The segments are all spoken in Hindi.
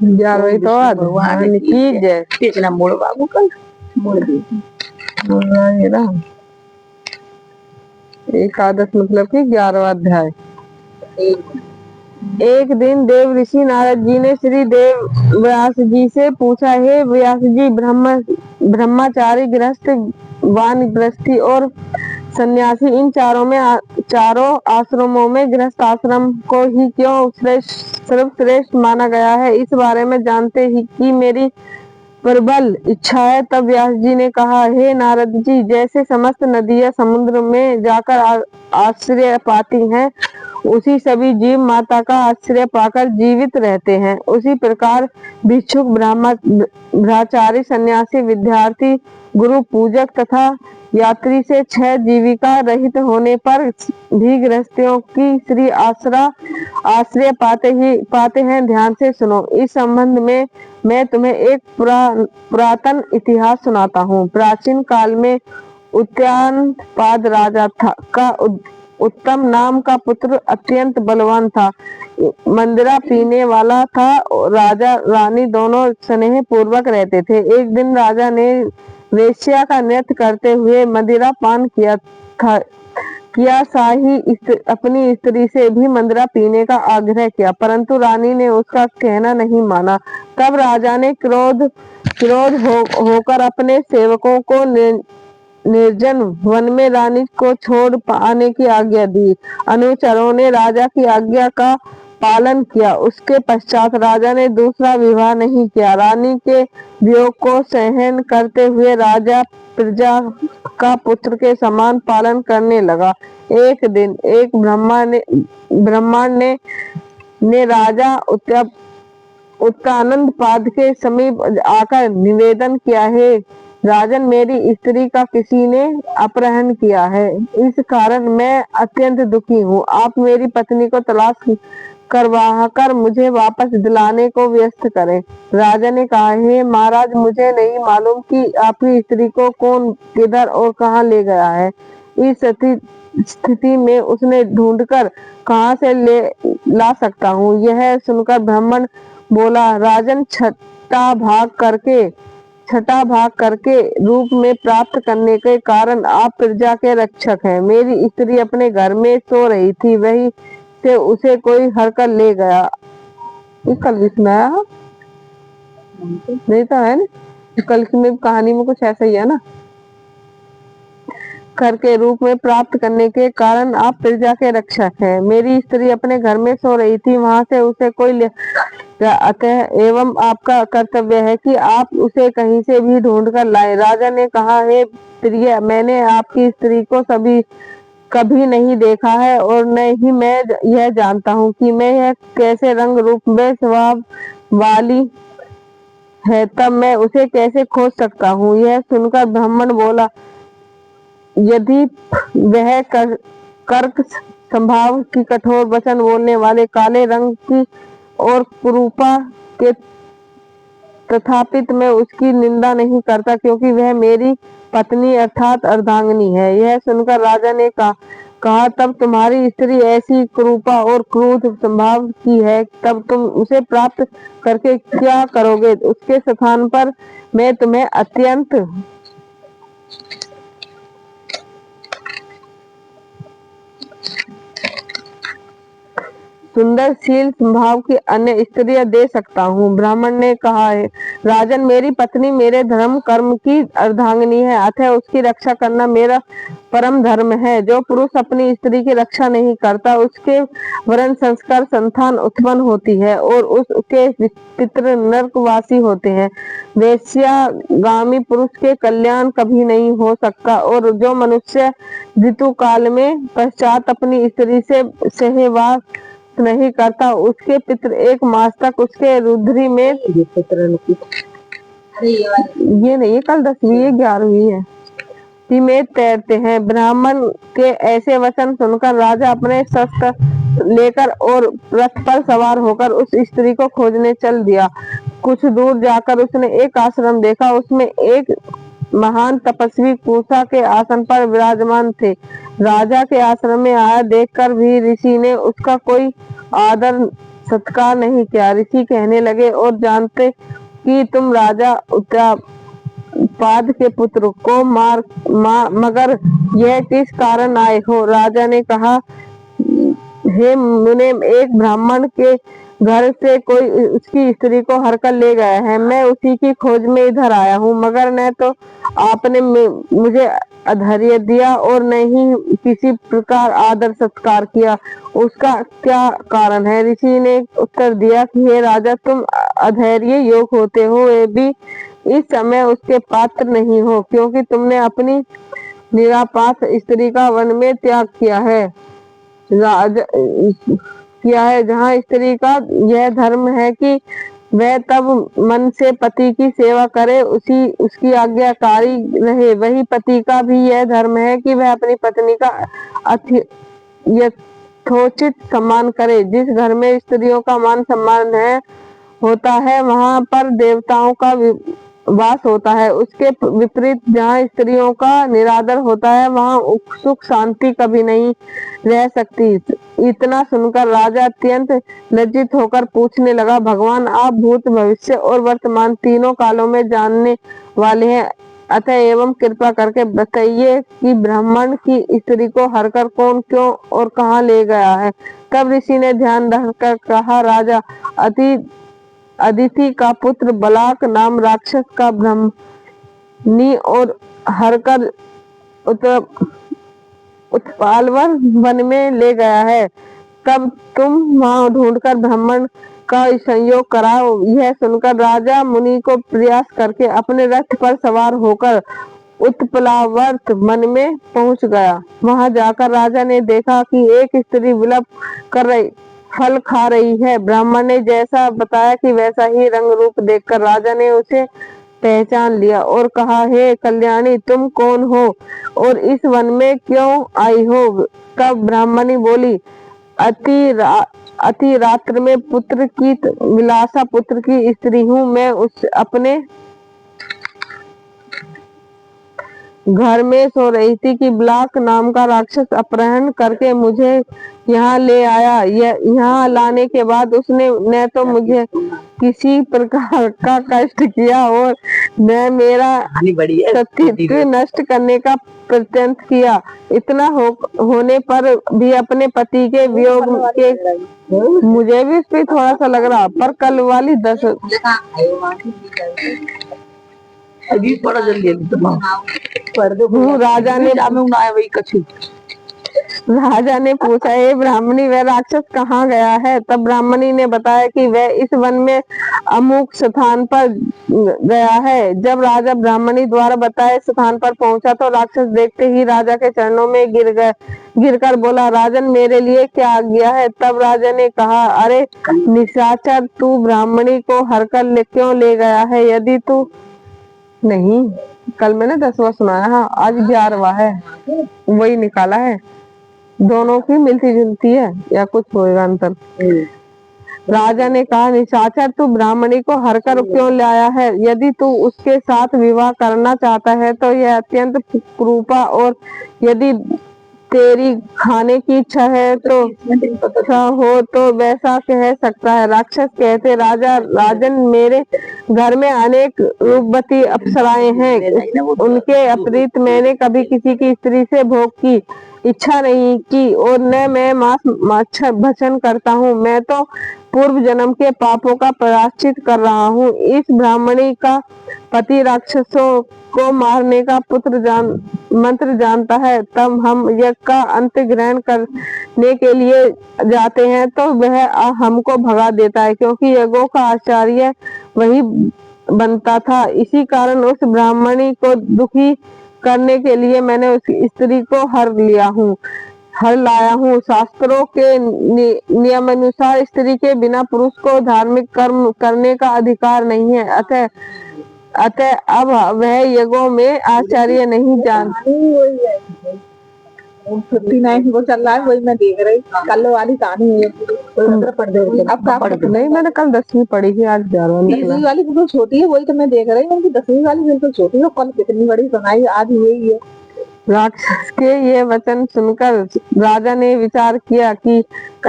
11वीं तो भगवान की जय। पिछला मोड़ बाबू कल मोड़ दी एकादश मतलब कि 11वां अध्याय। एक दिन देव ऋषि नारद जी ने श्री देव व्यास जी से पूछा, हे व्यास जी, ब्रह्मचारी, गृहस्थ, वानप्रस्थी और सन्यासी, इन चारों आश्रमों में गृहस्थ आश्रम को ही क्यों सर्वश्रेष्ठ माना गया है, इस बारे में जानते ही कि मेरी प्रबल इच्छा है। तब व्यास जी ने कहा, हे नारद जी, जैसे समस्त नदियां समुद्र में जाकर आश्रय पाती हैं, उसी सभी जीव माता का आश्रय पाकर जीवित रहते हैं, उसी प्रकार भिक्षुक, ब्रह्मचारी, सन्यासी, विद्यार्थी, गुरु पूजक तथा यात्री से 6 जीविका रहित होने पर भी गृहस्थियों की श्री आश्रय पाते हैं। ध्यान से सुनो। इस संबंध में मैं तुम्हें एक पुरातन इतिहास सुनाता हूँ। प्राचीन काल में उत्तानपाद राजा का उत्तम नाम का पुत्र अत्यंत बलवान था। मंदिरा पीने वाला था। राजा रानी दोनों स्नेह पूर्वक रहते थे। एक दिन राजा ने वेश्या का नृत्य करते हुए मदिरा पान किया शाही अपनी स्त्री से भी मदिरा पीने का आग्रह किया, परंतु रानी ने उसका कहना नहीं माना। तब राजा ने क्रोध होकर अपने सेवकों को निर्जन वन में रानी को छोड़ आने की आज्ञा दी। अनुचरों ने राजा की आज्ञा का पालन किया। उसके पश्चात राजा ने दूसरा विवाह नहीं किया। रानी के वियोग को सहन करते हुए राजा प्रजा का पुत्र के समान पालन करने लगा। एक दिन एक ब्राह्मण ने राजा उत्तानपाद के समीप आकर निवेदन किया, है राजन, मेरी स्त्री का किसी ने अपहरण किया है, इस कारण मैं अत्यंत दुखी हूँ। आप मेरी पत्नी को तलाश करवाकर मुझे वापस दिलाने को व्यस्त करें। राजा ने कहा, हे महाराज, मुझे नहीं मालूम कि आपकी स्त्री को कौन किधर और कहाँ ले गया है। इस स्थिति में उसने ढूंढकर कहाँ से ला सकता हूँ। यह सुनकर ब्राह्मण बोला, राजन, छठा भाग करके रूप में प्राप्त करने के कारण आप प्रजा के रक्षक हैं। मेरी स्त्री अपने घर में सो रही थी, वही से उसे कोई हड़कर ले गया। कल किसमें आया नहीं तो है ना, कल की में कहानी में कुछ ऐसा ही है ना। घर के रूप में प्राप्त करने के कारण आप प्रजा के रक्षक हैं। मेरी स्त्री अपने घर में सो रही थी, वहां से उसे कोई ले अतः एवं आपका कर्तव्य है कि आप उसे कहीं से भी ढूंढ कर लाए। राजा ने कहा, हे प्रिय, मैंने आपकी स्त्री को कभी नहीं देखा है और न ही मैं यह जानता हूँ कि मैं यह कैसे रंग रूप में स्वभाव वाली है, तब मैं उसे कैसे खोज सकता हूँ। यह सुनकर ब्राह्मण बोला, यदि वह कर्क स्वभाव की, कठोर वचन बोलने वाले, काले रंग की और कुरूपा के, तथापि मैं उसकी निंदा नहीं करता, क्योंकि वह मेरी पत्नी अर्थात अर्धांगिनी है। यह सुनकर राजा ने कहा, तब तुम्हारी स्त्री ऐसी कुरूपा और क्रूर स्वभाव की है, तब तुम उसे प्राप्त करके क्या करोगे? उसके स्थान पर मैं तुम्हें अत्यंत सुंदरशील स्वभाव की अन्य स्त्रियां दे सकता हूँ। ब्राह्मण ने कहा, है राजन, मेरी पत्नी मेरे धर्म कर्म की अर्धांगिनी है, अतः उसकी रक्षा करना मेरा परम धर्म है। जो पुरुष अपनी स्त्री की रक्षा नहीं करता, उसके वर्ण संस्कार संतान उत्पन्न होती है और उसके पितृ नरकवासी होते हैं। वेश्यागामी पुरुष के कल्याण कभी नहीं हो सकता, और जो मनुष्य ऋतु काल में पश्चात अपनी स्त्री से सहवास नहीं करता, उसके पितृ 1 मास तक उसके रुधिर में ये नहीं, कल 10वीं है 11वीं है में तैरते हैं। ब्राह्मण के ऐसे वचन सुनकर राजा अपने शस्त्र लेकर और रथ पर सवार होकर उस स्त्री को खोजने चल दिया। कुछ दूर जाकर उसने एक आश्रम देखा। उसमें एक महान तपस्वी कुशा के आसन पर विराजमान थे। राजा के आश्रम में आया देखकर भी ऋषि ने उसका कोई आदर सत्कार नहीं किया। ऋषि कहने लगे, और जानते कि तुम राजा उत्तापाद के पुत्र को मगर यह किस कारण आए हो? राजा ने कहा, हे मुने, एक ब्राह्मण के घर से कोई उसकी स्त्री को हरकर ले गया है। मैं उसी की खोज में इधर आया हूँ, मगर न तो आपने मुझे अधैर्य दिया और न ही किसी प्रकार आदर सत्कार किया। उसका क्या कारण है? ऋषि ने उत्तर दिया कि हे राजा, तुम अधैर्य योग होते हो भी इस समय उसके पात्र नहीं हो, क्योंकि तुमने अपनी निरापास स्त्री का वन में त्याग किया है। जहाँ स्त्री का यह धर्म है कि वह तब मन से पति की सेवा करे, उसकी आज्ञाकारी रहे, वही पति का भी यह धर्म है कि वह अपनी पत्नी का यथोचित सम्मान करे। जिस घर में स्त्रियों का मान सम्मान होता है, वहाँ पर देवताओं का वास होता है। उसके विपरीत जहाँ स्त्रियों का निरादर होता है, वहाँ सुख शांति कभी नहीं रह सकती। इतना सुनकर राजा अत्यंत लज्जित होकर पूछने लगा, भगवान, आप भूत, भविष्य और वर्तमान तीनों कालों में जानने वाले हैं, अतः एवं कृपा करके बताइए कि ब्राह्मण की स्त्री को हरकर कौन, क्यों और कहाँ ले गया है? तब ऋषि ने ध्यान रखकर कहा, राजा, अदिति का पुत्र बलाक नाम राक्षस का ब्राह्मणी और हरकर उत्पालवर वन में ले गया है। तब तुम वहां ढूंढकर ब्राह्मण का संयोग कराओ। यह सुनकर राजा मुनि को प्रयास करके अपने रथ पर सवार होकर उत्पलावर्त वन में पहुंच गया। वहां जाकर राजा ने देखा कि एक स्त्री विलप कर रही फल खा रही है। ब्राह्मण ने जैसा बताया कि वैसा ही रंग रूप देखकर राजा ने उसे पहचान लिया और कहा, हे कल्याणी, तुम कौन हो और इस वन में क्यों आई हो? तब ब्राह्मणी बोली, अति रात्र में पुत्र की विलासा पुत्र की स्त्री हूँ। मैं उस अपने घर में सो रही थी कि ब्लाक नाम का राक्षस अपहरण करके मुझे यहाँ ले आया। यहाँ लाने के बाद उसने न तो मुझे किसी प्रकार का कष्ट किया और न मेरा सतीत्व नष्ट करने का प्रयत्न किया। इतना होने पर भी अपने पति के वियोग के मुझे भी इस पे थोड़ा सा लग रहा, पर कल वाली 10 अभी पढ़ा जल्दी पढ़ दो। राजा ने पूछा, हे ब्राह्मणी, वह राक्षस कहाँ गया है? तब ब्राह्मणी ने बताया कि वह इस वन में अमुक स्थान पर गया है। जब राजा ब्राह्मणी द्वारा बताए स्थान पर पहुंचा तो राक्षस देखते ही राजा के चरणों में गिरकर बोला, राजन, मेरे लिए क्या आज्ञा है? तब राजा ने कहा, अरे निशाचर, तू ब्राह्मणी को हरकर क्यों ले गया है? यदि तू नहीं, कल मैंने 10वां सुनाया, हाँ, आज 11वां है, वही निकाला है। दोनों की मिलती जुलती है या कुछ होएगा अंतर? राजा ने कहा, निशाचर, तू ब्राह्मणी को हरकर क्यों लाया है? यदि तू उसके साथ विवाह करना चाहता है तो यह अत्यंत कुरूपा, और यदि तेरी खाने की इच्छा है तो वैसा कह सकता है। राक्षस कहते, राजन, मेरे घर में अनेक रूपवती अप्सराएं हैं, उनके अपरीत मैंने कभी किसी की स्त्री से भोग की इच्छा नहीं की और न मैं मांस भक्षण करता हूँ। मैं तो पूर्व जन्म के पापों का प्रायश्चित कर रहा हूँ। इस ब्राह्मणी का पति राक्षसों को मारने का मंत्र जानता है। तब हम यज्ञ का अंत ग्रहण करने के लिए जाते हैं तो वह हमको भगा देता है, क्योंकि यज्ञों का आचार्य वही बनता था। इसी कारण उस ब्राह्मणी को दुखी करने के लिए मैंने उस स्त्री को हर लाया हूँ। शास्त्रों के नियमानुसार स्त्री के बिना पुरुष को धार्मिक कर्म करने का अधिकार नहीं है। अतः अब वह यज्ञों में आचार्य नहीं जानती। 59 वो चल रहा है, वही मैं देख रही। कल वाली कहानी है, अब नहीं, मैंने कल 10वीं पढ़ी थी, आज 11वीं वाली बिल्कुल छोटी है, वही तो मैं देख रही हूँ। 10वीं वाली बिल्कुल छोटी है, कल कितनी बड़ी सुनाई, आज हुई है। राक्षस के ये वचन सुनकर राजा ने विचार किया कि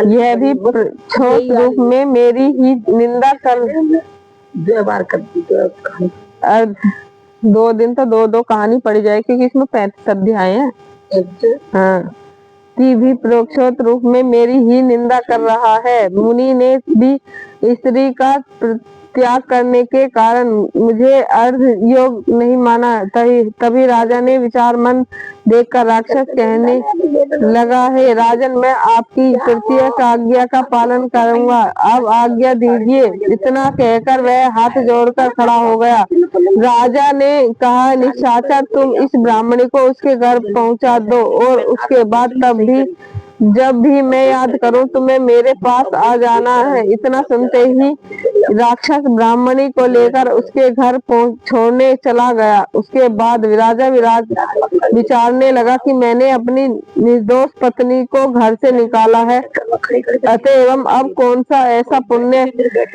यह भी छोट रूप में मेरी ही निंदा कर 2 बार कर दी तो 2 दिन तो 2 कहानी पढ़ी जाए क्योंकि इसमें 35 अध्याय हैं। हाँ, कि भी प्रोक्षोत रूप में मेरी ही निंदा कर रहा है। मुनि ने भी स्त्री का त्याग करने के कारण मुझे अर्ध योग नहीं माना। तभी राजा ने विचार मन देखकर राक्षस कहने लगा, हे राजन, मैं आपकी प्रत्येक आज्ञा का पालन करूंगा, अब आज्ञा दीजिए। इतना कहकर वह हाथ जोड़कर खड़ा हो गया। राजा ने कहा, निशाचर, तुम इस ब्राह्मणी को उसके घर पहुंचा दो और उसके बाद जब भी मैं याद करूं तुम्हें मेरे पास आ जाना है। इतना सुनते ही राक्षस ब्राह्मणी को लेकर उसके घर छोड़ने चला गया। उसके बाद राजा विचारने लगा कि मैंने अपनी निर्दोष पत्नी को घर से निकाला है, अतएव अब कौन सा ऐसा पुण्य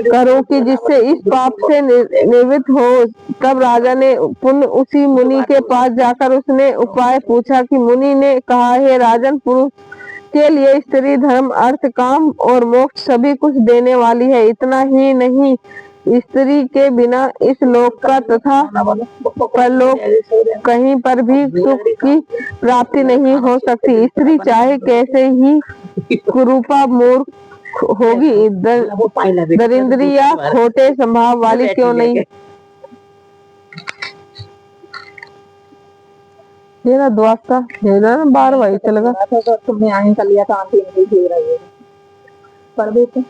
करूं कि जिससे इस पाप से निवृत्त हो। तब राजा ने पुनः उसी मुनि के पास जाकर उसने उपाय पूछा कि मुनि ने कहा, हे राजन, पुरुष के लिए स्त्री धर्म, अर्थ, काम और मोक्ष सभी कुछ देने वाली है। इतना ही नहीं, स्त्री के बिना इस लोक का तथा परलोक कहीं पर भी सुख की प्राप्ति नहीं हो सकती। स्त्री चाहे कैसे ही कुरूपा, मूर्ख होगी, दरिद्री या खोटे स्वभाव वाली क्यों नहीं। ये ना द्वासा ये ना 12 वही चलेगा। तुमने आगे कर लिया तो आंटी नहीं दे रही है पर बेटे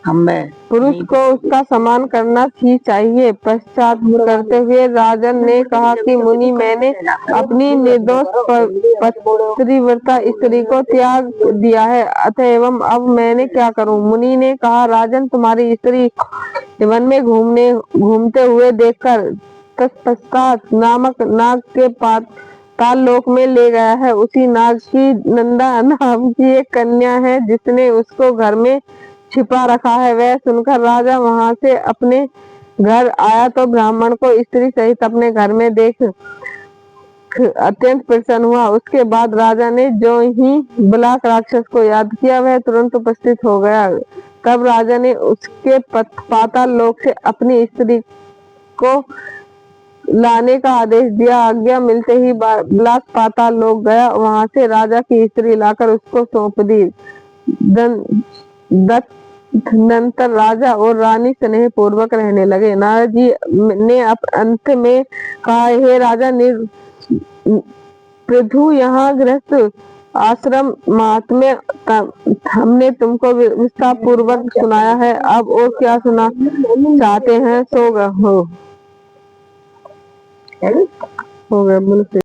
हमें पुरुष को उसका सम्मान करना ही चाहिए। पश्चात करते हुए राजन ने कहा कि मुनि, मैंने अपनी निर्दोष पतिव्रता स्त्री को त्याग दिया है, अतएव अब मैंने क्या करूं। मुनि ने कहा, राजन, तुम्हारी स्त्री वन में घूमते हुए देखकर तत्पश्चात नामक नाग के पाताल लोक में ले गया है। उसी नाग की नंदा नाम की एक कन्या है जिसने उसको घर में छिपा रखा है। वह सुनकर राजा वहां से अपने घर आया तो ब्राह्मण को स्त्री सहित अपने घर में देख अत्यंत प्रसन्न हुआ। उसके बाद राजा ने जो ही ब्लाक राक्षस को याद किया वह तुरंत उपस्थित हो गया। तब राजा ने उसके पाताल लोक से अपनी स्त्री को लाने का आदेश दिया। आज्ञा मिलते ही ब्लाक पाताल लोक गया। वहां से राजा की स्त्री लाकर उसको सौंप दी। तदनंतर राजा और रानी स्नेह पूर्वक रहने लगे। नारद जी ने अंत में कहा, हे राजा, पृथु, यहाँ गृहस्थ आश्रम महात्म्य हमने तुमको विस्तार पूर्वक सुनाया है। अब और क्या सुना चाहते हैं सो हो गया। बोलो।